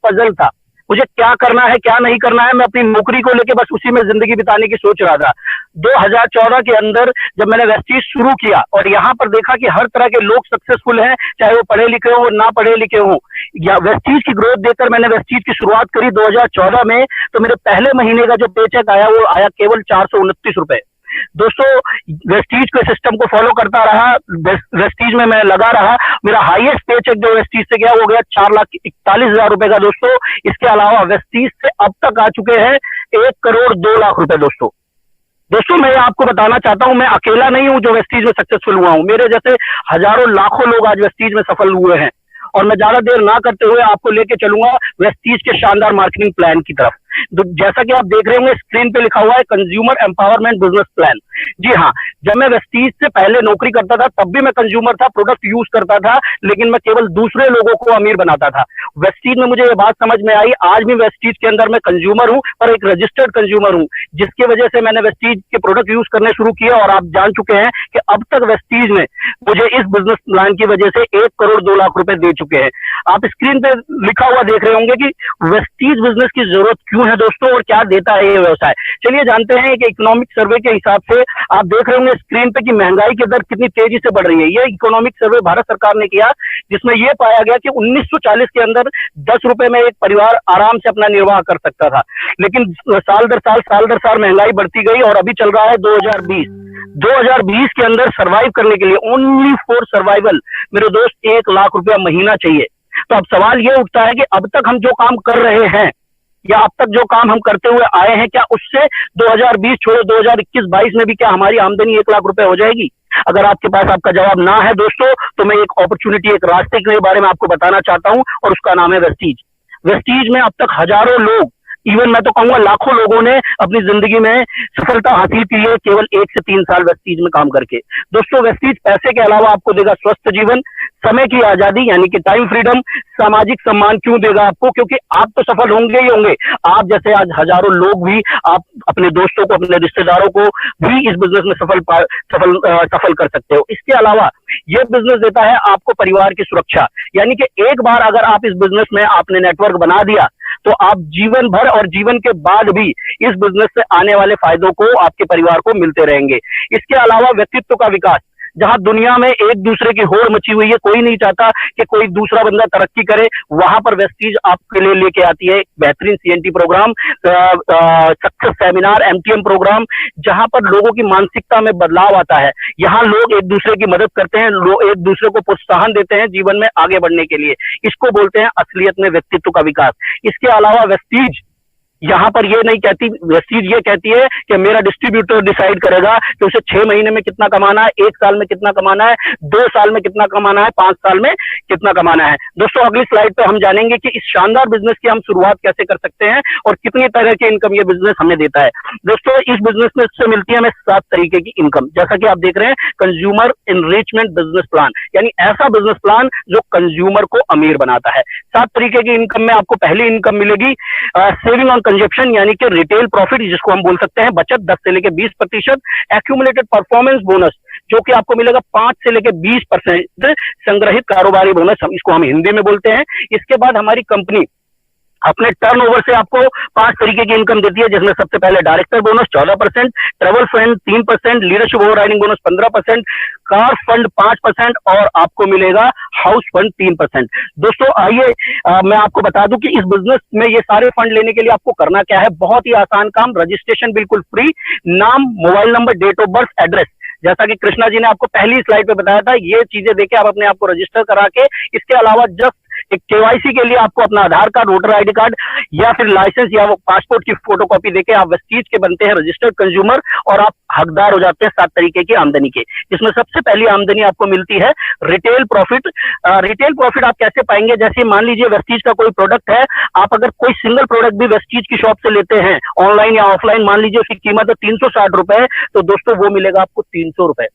Puzzle था, मुझे क्या करना है क्या नहीं करना है, मैं अपनी नौकरी को लेके बस उसी में जिंदगी बिताने की सोच रहा था। 2014 के अंदर जब मैंने वेस्टीज शुरू किया और यहाँ पर देखा कि हर तरह के लोग सक्सेसफुल हैं, चाहे वो पढ़े लिखे हो ना पढ़े लिखे हो, या वेस्टीज की ग्रोथ देखकर मैंने वेस्टीज की शुरुआत करी 2014 में। तो मेरे पहले महीने का जो पेचेक आया वो आया केवल 429 रुपए। दोस्तों, वेस्टीज के सिस्टम को फॉलो करता रहा, वेस्टीज में मैं लगा रहा, मेरा हाईएस्ट पेचेक जो वेस्टीज से गया वो गया 4,41,000 रुपए का दोस्तों। इसके अलावा वेस्टीज से अब तक आ चुके हैं 1,02,00,000 रुपए दोस्तों मैं आपको बताना चाहता हूं, मैं अकेला नहीं हूं जो वेस्टीज में सक्सेसफुल हुआ हूं, मेरे जैसे हजारों लाखों लोग आज वेस्टीज में सफल हुए हैं। और मैं ज्यादा देर ना करते हुए आपको लेके चलूंगा वेस्टीज के शानदार मार्केटिंग प्लान की तरफ। जैसा कि आप देख रहे होंगे स्क्रीन पे लिखा हुआ है कंज्यूमर एम्पावरमेंट बिजनेस प्लान। जी हाँ, जब मैं वेस्टीज से पहले नौकरी करता था तब भी मैं कंज्यूमर था, प्रोडक्ट यूज करता था, लेकिन मैं केवल दूसरे लोगों को अमीर बनाता था। वेस्टीज में मुझे ये बात समझ में आई, आज भी वेस्टीज के अंदर मैं कंज्यूमर हूं, पर एक रजिस्टर्ड कंज्यूमर हूं, जिसकी वजह से मैंने वेस्टीज के प्रोडक्ट यूज करने शुरू किए। और आप जान चुके हैं कि अब तक वेस्टीज ने मुझे इस बिजनेस प्लान की वजह से 1,02,00,000 रुपए दे चुके हैं। आप स्क्रीन पे लिखा हुआ देख रहे होंगे कि वेस्टीज बिजनेस की जरूरत क्यों है दोस्तों और क्या देता है ये व्यवसाय। चलिए जानते हैं कि इकोनॉमिक सर्वे के हिसाब से आप देख रहे होंगे स्क्रीन पे कि महंगाई की दर कितनी तेजी से बढ़ रही है। ये इकोनॉमिक सर्वे भारत सरकार ने किया, जिसमें यह पाया गया कि 1940 के अंदर 10 रुपए में एक परिवार आराम से अपना निर्वाह कर सकता था, लेकिन साल दर साल महंगाई बढ़ती गई और अभी चल रहा है 2020 के अंदर सर्वाइव करने के लिए, ओनली फॉर सर्वाइवल मेरे दोस्त 1,00,000 रुपया महीना चाहिए। तो अब सवाल ये उठता है कि अब तक हम जो काम कर रहे हैं या अब तक जो काम हम करते हुए आए हैं, क्या उससे 2020 छोड़ो 2021-22 में भी क्या हमारी आमदनी 1,00,000 रुपए हो जाएगी? अगर आपके पास आपका जवाब ना है दोस्तों, तो मैं एक अपॉर्चुनिटी, एक रास्ते के बारे में आपको बताना चाहता हूं और उसका नाम है वेस्टीज। वेस्टीज में अब तक हजारों लोग, इवन मैं तो कहूंगा लाखों लोगों ने अपनी जिंदगी में सफलता हासिल की है केवल 1 से 3 साल वेस्टीज में काम करके। दोस्तों वेस्टीज पैसे के अलावा आपको देगा स्वस्थ जीवन, समय की आजादी यानी कि टाइम फ्रीडम, सामाजिक सम्मान। क्यों देगा आपको? क्योंकि आप तो सफल होंगे ही होंगे, आप जैसे आज हजारों लोग भी, आप अपने दोस्तों को, अपने रिश्तेदारों को भी इस बिजनेस में सफल कर सकते हो। इसके अलावा यह बिजनेस देता है आपको परिवार की सुरक्षा, यानी कि एक बार अगर आप इस बिजनेस में आपने नेटवर्क बना दिया तो आप जीवन भर और जीवन के बाद भी इस बिजनेस से आने वाले फायदों को आपके परिवार को मिलते रहेंगे। इसके अलावा व्यक्तित्व का विकास, जहां दुनिया में एक दूसरे की होड़ मची हुई है, कोई नहीं चाहता कि कोई दूसरा बंदा तरक्की करे, वहां पर वेस्टीज आपके लिए लेके आती है बेहतरीन CNT program, success seminar, MTM program, जहां पर लोगों की मानसिकता में बदलाव आता है। यहाँ लोग एक दूसरे की मदद करते हैं, लोग एक दूसरे को प्रोत्साहन देते हैं जीवन में आगे बढ़ने के लिए। इसको बोलते हैं असलियत में व्यक्तित्व का विकास। इसके अलावा वेस्टीज यहां पर ये नहीं कहती, वेस्टीज ये कहती है कि मेरा डिस्ट्रीब्यूटर डिसाइड करेगा कि उसे 6 महीने में कितना कमाना है, 1 साल में कितना कमाना है, 2 साल में कितना कमाना है, 5 साल में कितना कमाना है। दोस्तों अगली स्लाइड पे हम जानेंगे कि इस शानदार बिजनेस की हम शुरुआत कैसे कर सकते हैं और कितनी तरह की इनकम ये बिजनेस हमें देता है। दोस्तों इस बिजनेस में से मिलती है हमें 7 तरीके की इनकम, जैसा कि आप देख रहे हैं कंज्यूमर इनरिचमेंट बिजनेस प्लान, यानी ऐसा बिजनेस प्लान जो कंज्यूमर को अमीर बनाता है। 7 तरीके की इनकम में आपको पहली इनकम मिलेगी सेविंग ऑन कंजप्शन, यानी कि रिटेल प्रॉफिट जिसको हम बोल सकते हैं बचत 10 से लेकर 20%, एक्यूमुलेटेड परफॉर्मेंस बोनस जो कि आपको मिलेगा 5 से लेकर 20% संग्रहित कारोबारी बोनस, इसको हम हिंदी में बोलते हैं। इसके बाद हमारी कंपनी अपने टर्नओवर से आपको 5 तरीके की इनकम देती है, जिसमें सबसे पहले director bonus 14%, travel fund 3%, leadership overriding bonus 15%, car fund 5% और आपको मिलेगा हाउस फंड 3%। दोस्तों आइए मैं आपको बता दूं कि इस बिजनेस में ये सारे फंड लेने के लिए आपको करना क्या है। बहुत ही आसान काम, रजिस्ट्रेशन बिल्कुल फ्री, नाम, mobile number, date of birth, address, जैसा कि कृष्णा जी ने आपको पहली स्लाइड पे बताया था, ये चीजें देके आप अपने आप को रजिस्टर करा के, इसके अलावा जस्ट एक केवाईसी के लिए आपको अपना आधार कार्ड, वोटर आईडी कार्ड या फिर लाइसेंस या वो पासपोर्ट की फोटोकॉपी देके आप वेस्टीज के बनते हैं रजिस्टर्ड कंज्यूमर और आप हकदार हो जाते हैं 7 तरीके की आमदनी के, जिसमें सबसे पहली आमदनी आपको मिलती है रिटेल प्रॉफिट। रिटेल प्रॉफिट आप कैसे पाएंगे? जैसे मान लीजिए वेस्टीज का कोई प्रोडक्ट है, आप अगर कोई सिंगल प्रोडक्ट भी वेस्टीज की शॉप से लेते हैं ऑनलाइन या ऑफलाइन, मान लीजिए उसकी कीमत है 360 रुपए, तो दोस्तों वो मिलेगा आपको 300 रुपए।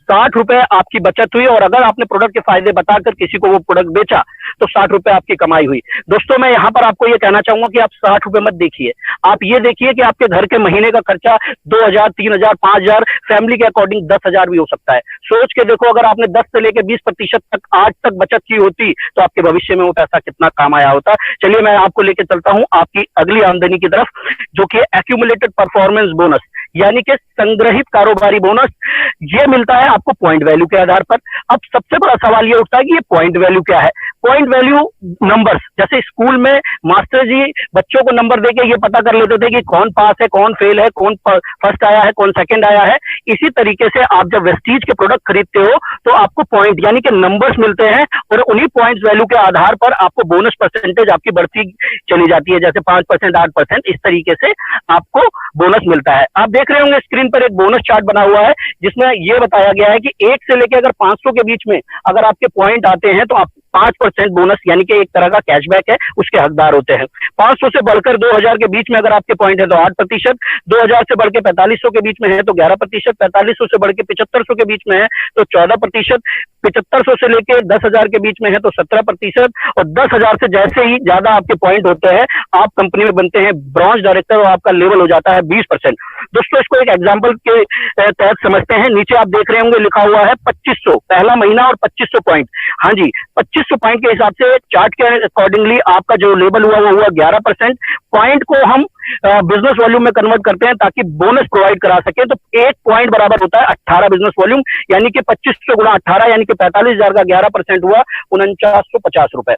₹60 आपकी बचत हुई, और अगर आपने प्रोडक्ट के फायदे बताकर किसी को वो प्रोडक्ट बेचा तो ₹60 आपकी कमाई हुई। दोस्तों मैं यहाँ पर आपको ये कहना चाहूंगा कि आप ₹60 मत देखिए, आप ये देखिए कि आपके घर के महीने का खर्चा 2000, 3000, 5000, फैमिली के अकॉर्डिंग 10,000 भी हो सकता है। सोच के देखो, अगर आपने 10 से लेकर 20% तक आज तक बचत की होती तो आपके भविष्य में वो पैसा कितना काम आया होता। चलिए मैं आपको लेके चलता हूं आपकी अगली आमदनी की तरफ, जो कि एक्यूमुलेटेड परफॉर्मेंस बोनस, यानी कि संग्रहित कारोबारी बोनस। ये मिलता है आपको पॉइंट वैल्यू के आधार पर। अब सबसे बड़ा सवाल ये उठता है कि ये पॉइंट वैल्यू क्या है। पॉइंट वैल्यू नंबर्स, जैसे स्कूल में मास्टर जी बच्चों को नंबर देके ये पता कर लेते थे कि कौन पास है, कौन फेल है, कौन फर्स्ट आया है, कौन सेकंड आया है। इसी तरीके से आप जब वेस्टीज के प्रोडक्ट खरीदते हो तो आपको पॉइंट यानी कि नंबर्स मिलते हैं, और उन्हीं पॉइंट्स वैल्यू के आधार पर आपको बोनस परसेंटेज आपकी बढ़ती चली जाती है, जैसे 5%, 8%, इस तरीके से आपको बोनस मिलता है। आप देख रहे होंगे स्क्रीन पर एक बोनस चार्ट बना हुआ है, जिसमें यह बताया गया है कि 1 से लेकर अगर 500 के बीच में अगर आपके पॉइंट आते हैं तो आप 5% बोनस यानी कि एक तरह का कैशबैक है उसके हकदार होते हैं। 500 से बढ़कर 2000 के बीच में अगर आपके पॉइंट है तो 8%, 2000 से बढ़कर 4500 के बीच में है तो 11%, 4500 से बढ़कर 7500 के बीच में है तो 14%, 7500 से लेकर 10,000 के बीच में है तो 17%, और 10,000 से जैसे ही ज्यादा आपके पॉइंट होते हैं आप कंपनी में बनते हैं ब्रॉन्ज डायरेक्टर, और आपका लेवल हो जाता है 20%। दोस्तों इसको एक एग्जाम्पल के तहत समझते हैं। नीचे आप देख रहे होंगे लिखा हुआ है 2500 पहला महीना और 2500 पॉइंट। हाँ जी, 2500 पॉइंट के हिसाब से चार्ट के अकॉर्डिंगली आपका जो लेवल हुआ वो हुआ 11%। पॉइंट को हम बिजनेस वॉल्यूम में कन्वर्ट करते हैं ताकि बोनस प्रोवाइड करा सके, तो एक पॉइंट बराबर होता है 18 बिजनेस वॉल्यूम, यानी कि 2500 गुणा 18 यानी कि 45,000 का 11% हुआ 4950 रुपए।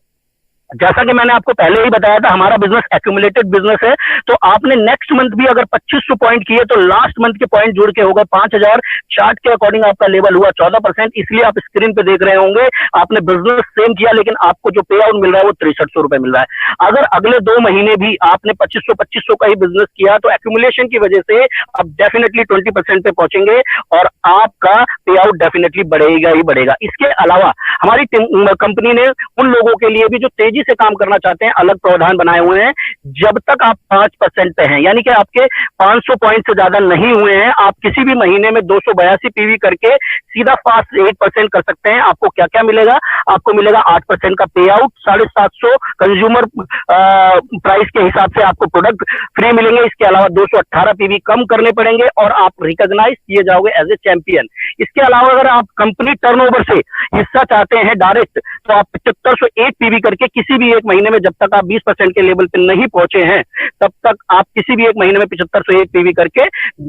जैसा कि मैंने आपको पहले ही बताया था हमारा बिजनेस एक्यूमुलेटेड बिजनेस है, तो आपने नेक्स्ट मंथ भी अगर 2500 पॉइंट किए तो लास्ट मंथ के पॉइंट जुड़ के होगा 5000। चार्ट के अकॉर्डिंग आपका लेवल हुआ 14%, इसलिए आप स्क्रीन पे देख रहे होंगे आपने बिजनेस सेम किया लेकिन आपको जो पे आउट मिल रहा है वो 6300 रुपए मिल रहा है। अगर अगले 2 महीने भी आपने 2500 का ही बिजनेस किया तो एक्यूमुलेशन की वजह से आप डेफिनेटली 20% पे पहुंचेंगे और आपका पे आउट डेफिनेटली बढ़ेगा ही बढ़ेगा। इसके अलावा हमारी कंपनी ने उन लोगों के लिए भी जो तेजी से काम करना चाहते हैं अलग प्रावधान बनाए हुए हैं। जब तक आप 5% पे हैं, यानी कि आपके 500 पॉइंट से ज्यादा नहीं हुए हैं, आप किसी भी महीने में 282 पीवी करके सीधा फास्ट 8% कर सकते हैं। आपको क्या क्या मिलेगा? आपको मिलेगा 8% का पे आउट, 750 कंज्यूमर प्राइस के हिसाब से आपको प्रोडक्ट फ्री मिलेंगे। इसके अलावा 218 पीवी कम करने पड़ेंगे और आप रिकॉग्नाइज किए जाओगे एज ए चैंपियन। इसके अलावा अगर आप कंपनी टर्नओवर से हिस्सा चाहते हैं डायरेक्ट, तो आप 7501 पीवी करके किसी भी एक महीने में, जब तक आप 20% के लेवल पे नहीं पहुंचे हैं तब तक आप किसी भी एक महीने में 7501 पीवी करके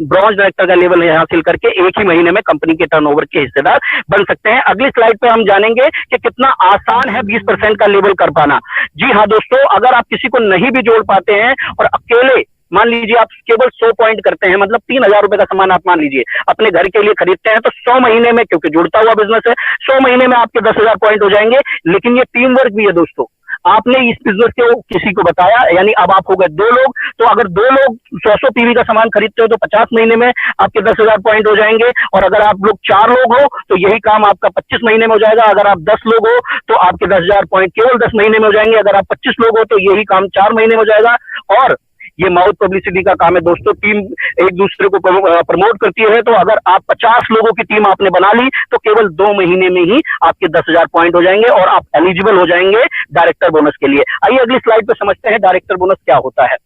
ब्रॉन्ज डायरेक्टर का लेवल हासिल करके एक ही महीने में कंपनी के टर्नओवर के हिस्सेदार बन सकते हैं। अगली स्लाइड पे हम जानेंगे कि कितना आसान है 20% का लेवल कर पाना। जी हाँ दोस्तों, अगर आप किसी को नहीं भी जोड़ पाते हैं और अकेले मान लीजिए आप केवल 100 पॉइंट करते हैं, मतलब 3000 रुपए का सामान आप मान लीजिए अपने घर के लिए खरीदते हैं, तो 100 महीने में, क्योंकि जुड़ता हुआ बिजनेस है, 100 महीने में आपके 10,000 पॉइंट हो जाएंगे। लेकिन ये टीम वर्क भी है दोस्तों। आपने इस बिजनेस को किसी को बताया, यानी अब आप हो गए 2 लोग, तो अगर 2 लोग 100 पीवी का सामान खरीदते हो तो 50 महीने में आपके 10,000 पॉइंट हो जाएंगे। और अगर आप लोग 4 लोग हो तो यही काम आपका 25 महीने में हो जाएगा। अगर आप 10 लोग हो तो आपके 10,000 पॉइंट केवल 10 महीने में हो जाएंगे। अगर आप 25 लोग हो तो यही काम 4 महीने में हो जाएगा। और ये माउथ पब्लिसिटी का काम है दोस्तों, टीम एक दूसरे को प्रमोट करती है। तो अगर आप 50 लोगों की टीम आपने बना ली तो केवल 2 महीने में ही आपके 10,000 पॉइंट हो जाएंगे और आप एलिजिबल हो जाएंगे डायरेक्टर बोनस के लिए। आइए अगली स्लाइड पे समझते हैं डायरेक्टर बोनस क्या होता है।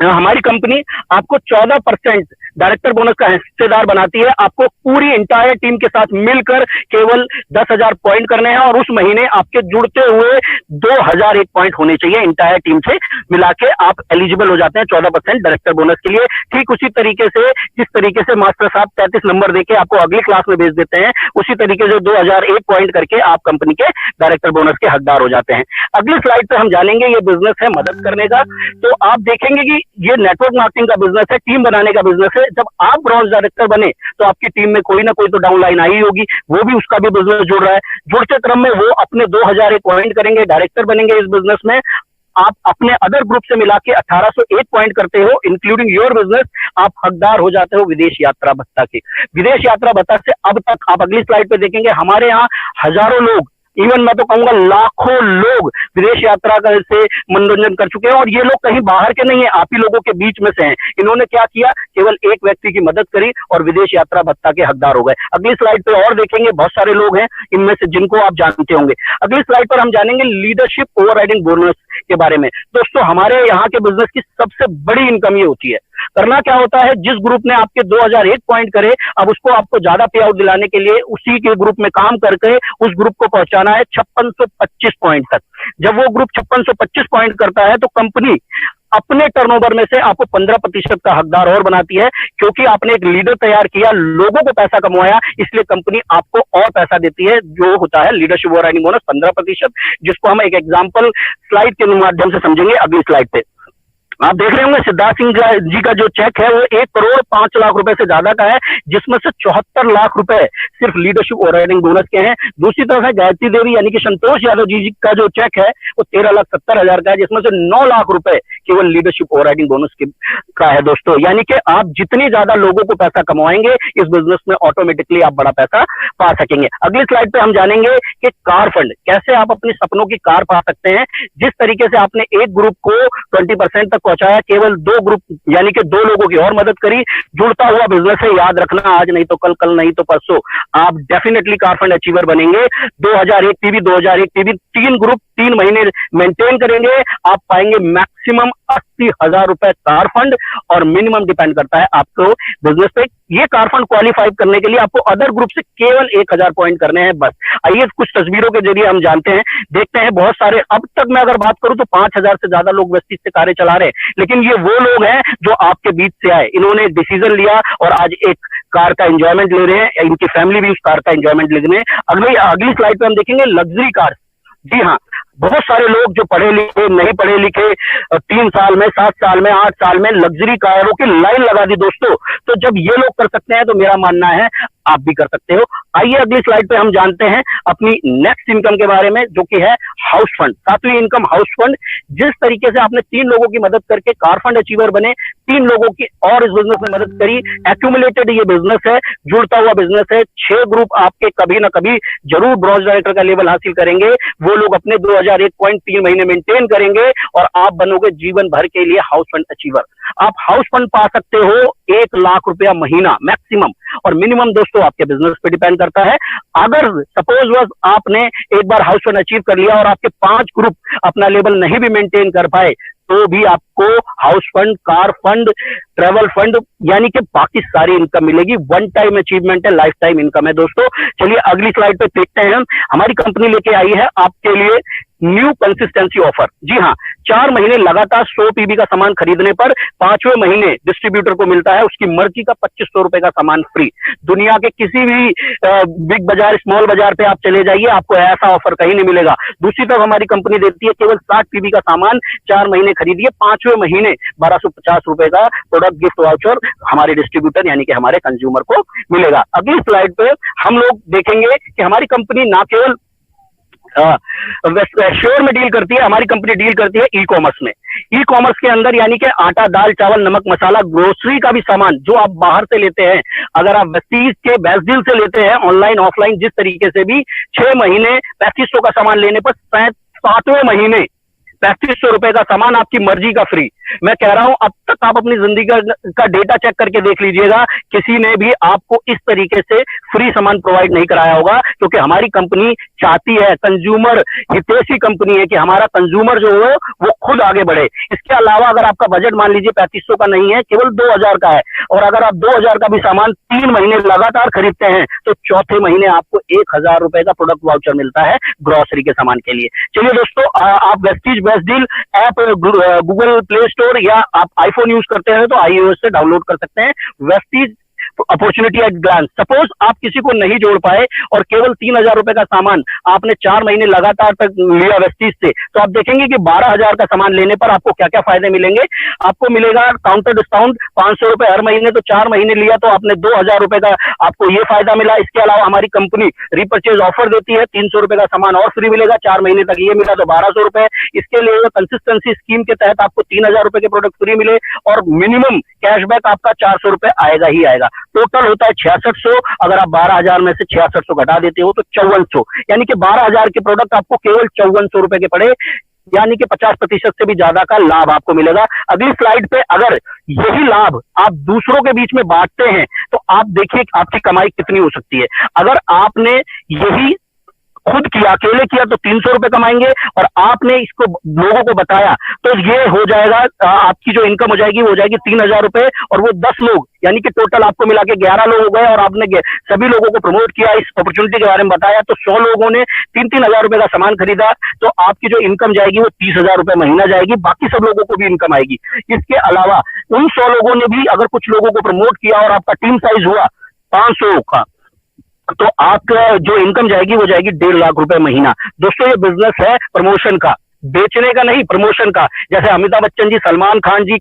हमारी कंपनी आपको 14% डायरेक्टर बोनस का हिस्सेदार बनाती है। आपको पूरी इंटायर टीम के साथ मिलकर केवल 10,000 पॉइंट करने हैं और उस महीने आपके जुड़ते हुए 2,001 पॉइंट होने चाहिए। इंटायर टीम से मिला के आप एलिजिबल हो जाते हैं 14% डायरेक्टर बोनस के लिए। ठीक उसी तरीके से जिस तरीके से मास्टर साहब 33 नंबर देके आपको अगली क्लास में भेज देते हैं, उसी तरीके से 2,001 पॉइंट करके आप कंपनी के डायरेक्टर बोनस के हकदार हो जाते हैं। अगली स्लाइड पे हम जानेंगे ये बिजनेस है मदद करने का। तो आप देखेंगे कि ये नेटवर्क मार्केटिंग का बिजनेस है, टीम बनाने का बिजनेस है। जब आप ब्रॉन्ज डायरेक्टर बने तो आपकी टीम में कोई ना कोई तो डाउनलाइन आई होगी, वो भी उसका भी बिजनेस जुड़ रहा है। जुड़ते क्रम में वो अपने 2,001 पॉइंट करेंगे, डायरेक्टर बनेंगे इस बिजनेस में। आप अपने अदर ग्रुप से मिला के 1801 पॉइंट करते हो इंक्लूडिंग योर बिजनेस, आप हकदार हो जाते हो विदेश यात्रा भत्ता के। विदेश यात्रा भत्ता से अब तक आप अगली स्लाइड पे देखेंगे हमारे यहाँ हजारों लोग इवन मैं तो कहूंगा लाखों लोग विदेश यात्रा से मनोरंजन कर चुके हैं, और ये लोग कहीं बाहर के नहीं है, आप ही लोगों के बीच में से हैं। इन्होंने क्या किया, केवल एक व्यक्ति की मदद करी और विदेश यात्रा भत्ता के हकदार हो गए। अगली स्लाइड पे और देखेंगे, बहुत सारे लोग हैं इनमें से जिनको आप जानते होंगे। अगली स्लाइड पर हम जानेंगे लीडरशिप ओवरराइडिंग बोनस के बारे में। दोस्तों, हमारे यहाँ के बिजनेस की सबसे बड़ी इनकम ये होती है। करना क्या होता है, जिस ग्रुप ने आपके 2001 पॉइंट करे, अब उसको आपको ज्यादा पे आउट दिलाने के लिए उसी के ग्रुप में काम करके उस ग्रुप को पहुंचाना है 5625 पॉइंट तक। जब वो ग्रुप 5625 पॉइंट करता है तो कंपनी अपने टर्नओवर में से आपको 15% का हकदार और बनाती है, क्योंकि आपने एक लीडर तैयार किया, लोगों को पैसा कमाया, इसलिए कंपनी आपको और पैसा देती है, जो होता है लीडरशिप ओवरराइडिंग बोनस 15%, जिसको हम एक एग्जांपल स्लाइड के माध्यम से समझेंगे। अगली स्लाइड पे आप देख रहे होंगे सिद्धार्थ सिंह जी का जो चेक है वो 1,05,00,000 रुपए से ज्यादा का है, जिसमें से 74 लाख रुपए सिर्फ लीडरशिप ओवरराइडिंग बोनस के हैं। दूसरी तरफ है गायत्री देवी यानी कि संतोष यादव जी का जो चेक है वो 13,70,000 का है, जिसमें से 9 लाख रुपए केवल लीडरशिप ओवरराइडिंग बोनस का है। दोस्तों, यानी कि आप जितनी ज्यादा लोगों को पैसा कमाएंगे इस बिजनेस में ऑटोमेटिकली आप बड़ा पैसा पा सकेंगे। अगली स्लाइड पे हम जानेंगे कि कार फंड कैसे आप अपने सपनों की कार पा सकते हैं। जिस तरीके से आपने एक ग्रुप को 20% तक पहुंचाया, केवल 2 ग्रुप यानी कि 2 लोगों की और मदद करी, जुड़ता हुआ बिजनेस है, याद रखना, आज नहीं तो कल, कल नहीं तो परसों आप डेफिनेटली कार फंड अचीवर बनेंगे। 2001 पीवी, 2001 पीवी, 3 ग्रुप 3 महीने मेंटेन करेंगे, आप पाएंगे मैक्सिमम 80,000 रुपए कार फंड, और मिनिमम डिपेंड करता है आपको बिजनेस पे। ये कार फंड क्वालिफाई करने के लिए आपको अदर ग्रुप से केवल 1000 पॉइंट करने हैं बस। आइए कुछ तस्वीरों के जरिए हम जानते हैं, देखते हैं। बहुत सारे, अब तक मैं अगर बात करूं तो 5000 से ज्यादा लोग वेस्टीज से कारें चला रहे हैं, लेकिन ये वो लोग हैं जो आपके बीच से आए, इन्होंने डिसीजन लिया और आज एक कार का एंजॉयमेंट ले रहे हैं, इनकी फैमिली भी उस कार का एंजॉयमेंट ले रहे हैं। अगली स्लाइड पे हम देखेंगे लग्जरी कार। जी हाँ, बहुत सारे लोग जो पढ़े लिखे, नहीं पढ़े लिखे, 3 साल में, 7 साल में, 8 साल में लग्जरी कारों की लाइन लगा दी दोस्तों। तो जब ये लोग कर सकते हैं तो मेरा मानना है आप भी कर सकते हो। आइए अगली स्लाइड पे हम जानते हैं अपनी नेक्स्ट इनकम के बारे में, जो कि है हाउस फंड, 7वीं इनकम हाउस फंड। जिस तरीके से आपने 3 लोगों की मदद करके कार फंड अचीवर बने, 3 लोगों की और इस बिजनेस में मदद करी, एक्यूमुलेटेड ये बिजनेस है, जुड़ता हुआ बिजनेस है। 6 ग्रुप आपके कभी ना कभी जरूर ब्रॉन्ज डायरेक्टर का लेवल हासिल करेंगे, वो लोग अपने 2001 पॉइंट 3 महीने मेंटेन करेंगे और आप बनोगे जीवन भर के लिए हाउस फंड अचीवर। आप हाउस फंड पा सकते हो 1 लाख रुपया महीना मैक्सिमम, और मिनिमम दोस्तों आपके बिजनेस पे डिपेंड करता है। अगर सपोज वॉज आपने एक बार हाउस फंड अचीव कर लिया और आपके 5 ग्रुप अपना लेवल नहीं भी मेंटेन कर पाए, तो भी आपको house fund, car fund, travel fund यानी कि बाकी सारी इनकम मिलेगी। वन टाइम अचीवमेंट है, लाइफ टाइम इनकम है दोस्तों। चलिए अगली स्लाइड पे देखते हैं हम। हमारी कंपनी लेके आई है आपके लिए न्यू कंसिस्टेंसी ऑफर। जी हाँ, 4 महीने लगातार 100 पीबी का सामान खरीदने पर 5वें महीने डिस्ट्रीब्यूटर को मिलता है उसकी मर्जी का 2500 रुपए का सामान फ्री। दुनिया के किसी भी बिग बाजार, स्मॉल बाजार पे आप चले जाइए, आपको ऐसा ऑफर कहीं नहीं मिलेगा। दूसरी तरफ हमारी कंपनी देती है केवल 60 पीबी का सामान 4 महीने खरीदिए, 5वें महीने 1250 रुपए का प्रोडक्ट गिफ्ट वाउचर हमारे डिस्ट्रीब्यूटर यानी कि हमारे कंज्यूमर को मिलेगा। अगली स्लाइड पे हम लोग देखेंगे कि हमारी कंपनी ना केवल श्योर में डील करती है, हमारी कंपनी डील करती है ई कॉमर्स में। ई कॉमर्स के अंदर यानी कि आटा, दाल, चावल, नमक, मसाला, ग्रोसरी का भी सामान जो आप बाहर से लेते हैं, अगर आप वेस्टीज के बेस्ट डील से लेते हैं, ऑनलाइन ऑफलाइन जिस तरीके से भी, 6 महीने 3500 का सामान लेने पर 7वें महीने 3500 रुपए का सामान आपकी मर्जी का फ्री। मैं कह रहा हूं, अब तक आप अपनी जिंदगी का डेटा चेक करके देख लीजिएगा, किसी ने भी आपको इस तरीके से फ्री सामान प्रोवाइड नहीं कराया होगा, क्योंकि हमारी कंपनी चाहती है, कंज्यूमर हितैषी कंपनी है कि हमारा कंज्यूमर जो हो वो खुद आगे बढ़े। इसके अलावा अगर आपका बजट मान लीजिए 3500 का नहीं है, केवल 2000 का है, और अगर आप 2000 का भी सामान 3 महीने लगातार खरीदते हैं तो चौथे महीने आपको 1000 रुपए का प्रोडक्ट वाउचर मिलता है ग्रोसरी के सामान के लिए। चलिए दोस्तों, आप Vestige best deal app Google play store या आप आईफोन यूज करते हैं तो iOS से डाउनलोड कर सकते हैं। Vestige opportunity at glance. Suppose आप किसी को नहीं जोड़ पाए और केवल 3000 रुपए का सामान आपने 4 महीने लगातार तक लिया वेस्टीज से, तो आप देखेंगे कि 12000 का सामान लेने पर आपको क्या क्या फायदे मिलेंगे। आपको मिलेगा काउंटर डिस्काउंट 500 रुपए हर महीने, तो 4 महीने लिया तो आपने 2000 रुपए का आपको ये फायदा मिला। इसके अलावा हमारी कंपनी रिपर्चेज ऑफर देती है, 300 रुपए का सामान और फ्री मिलेगा, 4 महीने तक ये मिला तो 1200 रुपए। इसके लिए कंसिस्टेंसी स्कीम के तहत आपको 3000 रुपए के प्रोडक्ट फ्री मिले और मिनिमम कैशबैक आपका 400 रुपए आएगा ही आएगा। टोटल होता है 6600। अगर आप 12,000 में से 6600 घटा देते हो तो 5400, यानी कि 12,000 के प्रोडक्ट आपको केवल 5400 रुपए के पड़े, यानी कि 50% से भी ज्यादा का लाभ आपको मिलेगा। अगली स्लाइड पे अगर यही लाभ आप दूसरों के बीच में बांटते हैं तो आप देखिए आपकी कमाई कितनी हो सकती है। अगर आपने यही खुद किया, अकेले किया तो 300 रुपए कमाएंगे, और आपने इसको लोगों को बताया तो ये हो जाएगा, आपकी जो इनकम हो जाएगी वो हो जाएगी 3,000 रुपए, और वो 10 लोग, यानी कि टोटल आपको मिला के 11 लोग हो गए, और आपने सभी लोगों को प्रमोट किया, इस अपॉर्चुनिटी के बारे में बताया, तो 100 लोगों ने 3-3 हजार रुपए का सामान खरीदा, तो आपकी जो इनकम जाएगी वो 30,000 रुपए महीना जाएगी, बाकी सब लोगों को भी इनकम आएगी। इसके अलावा उन 100 लोगों ने भी अगर कुछ लोगों को प्रमोट किया और आपका टीम साइज हुआ 500 का, तो आपका जो इनकम जाएगी वो जाएगी 1.5 लाख रुपए महीना। दोस्तों ये बिजनेस है प्रमोशन का, बेचने का नहीं, प्रमोशन का। जैसे अमिताभ बच्चन जी, सलमान खान जी,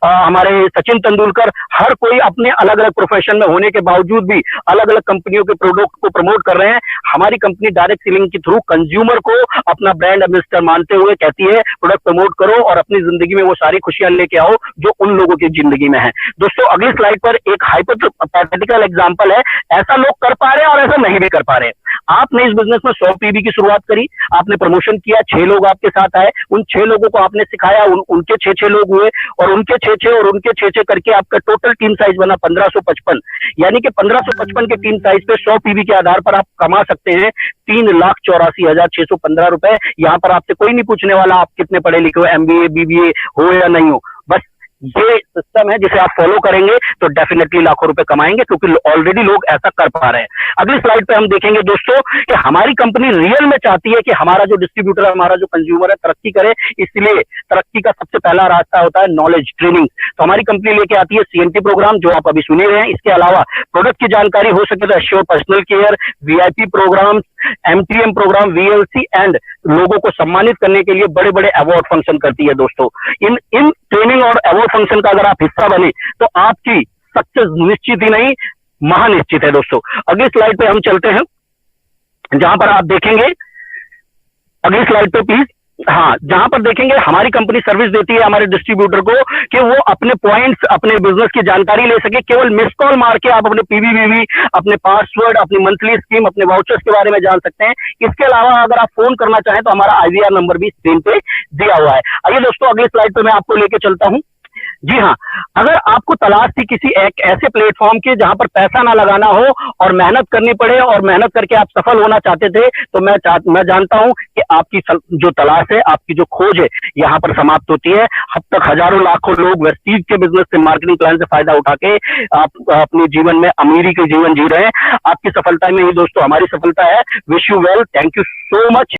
हमारे सचिन तेंदुलकर, हर कोई अपने अलग अलग प्रोफेशन में होने के बावजूद भी अलग अलग कंपनियों के प्रोडक्ट को प्रमोट कर रहे हैं। हमारी कंपनी डायरेक्ट सेलिंग के थ्रू कंज्यूमर को अपना ब्रांड एम्बेसडर मानते हुए कहती है प्रोडक्ट प्रमोट करो और अपनी जिंदगी में वो सारी खुशियां लेके आओ जो उन लोगों की जिंदगी में है। दोस्तों अगली स्लाइड पर एक हाइपोथेटिकल एग्जांपल है, ऐसा लोग कर पा रहे हैं और ऐसा नहीं भी कर पा रहे हैं। आपने इस बिजनेस में 100 पीवी की शुरुआत करी, आपने प्रमोशन किया, 6 लोग आपके साथ आए, उन 6 लोगों को आपने सिखाया, उनके 6 लोग हुए, और उनके 6 और उनके 6 करके आपका टोटल टीम साइज बना 1555, यानी कि 1555 के टीम साइज पे 100 पीवी के आधार पर आप कमा सकते हैं 3,84,615 रुपए। यहाँ पर आपसे कोई नहीं पूछने वाला आप कितने पढ़े लिखे हो, एमबीए बीबीए हो या नहीं हो, बस ये सिस्टम है जिसे आप फॉलो करेंगे तो डेफिनेटली लाखों रुपए कमाएंगे, क्योंकि ऑलरेडी लोग ऐसा कर पा रहे हैं। अगली स्लाइड पे हम देखेंगे दोस्तों कि हमारी कंपनी रियल में चाहती है कि हमारा जो डिस्ट्रीब्यूटर है, हमारा जो कंज्यूमर है, तरक्की करे। इसलिए तरक्की का सबसे पहला रास्ता होता है नॉलेज, ट्रेनिंग। तो हमारी कंपनी लेके आती है सीएनटी प्रोग्राम, जो आप अभी सुने रहे हैं। इसके अलावा प्रोडक्ट की जानकारी हो सके तो Assure personal care, VIP program, MTM program, VLC, and लोगों को सम्मानित करने के लिए बड़े बड़े अवार्ड फंक्शन करती है। दोस्तों इन ट्रेनिंग और अवार्ड फंक्शन का अगर आप हिस्सा बने तो आपकी सक्सेस निश्चित ही नहीं, महानिश्चित है। दोस्तों अगली स्लाइड पे हम चलते हैं, जहां पर आप देखेंगे, अगली स्लाइड पे प्लीज, हाँ, जहां पर देखेंगे हमारी कंपनी सर्विस देती है हमारे डिस्ट्रीब्यूटर को कि वो अपने पॉइंट्स, अपने बिजनेस की जानकारी ले सके। केवल मिस कॉल मार के आप अपने पीवीवीवी, अपने पासवर्ड, अपनी मंथली स्कीम, अपने वाउचर्स के बारे में जान सकते हैं। इसके अलावा अगर आप फोन करना चाहें तो हमारा आईवीआर नंबर भी स्क्रीन पे दिया हुआ है। आइए दोस्तों अगली स्लाइड पे मैं आपको लेके चलता हूं। जी हाँ, अगर आपको तलाश थी किसी एक ऐसे प्लेटफॉर्म की जहां पर पैसा ना लगाना हो और मेहनत करनी पड़े, और मेहनत करके आप सफल होना चाहते थे, तो मैं जानता हूं कि आपकी जो तलाश है, आपकी जो खोज है, यहां पर समाप्त होती है। अब तक हजारों लाखों लोग वेस्टीज के बिजनेस से, मार्केटिंग प्लान से फायदा उठा के आप अपने जीवन में अमीरी के जीवन जी रहे हैं। आपकी सफलता में ही दोस्तों हमारी सफलता है। Wish you well, thank you so much.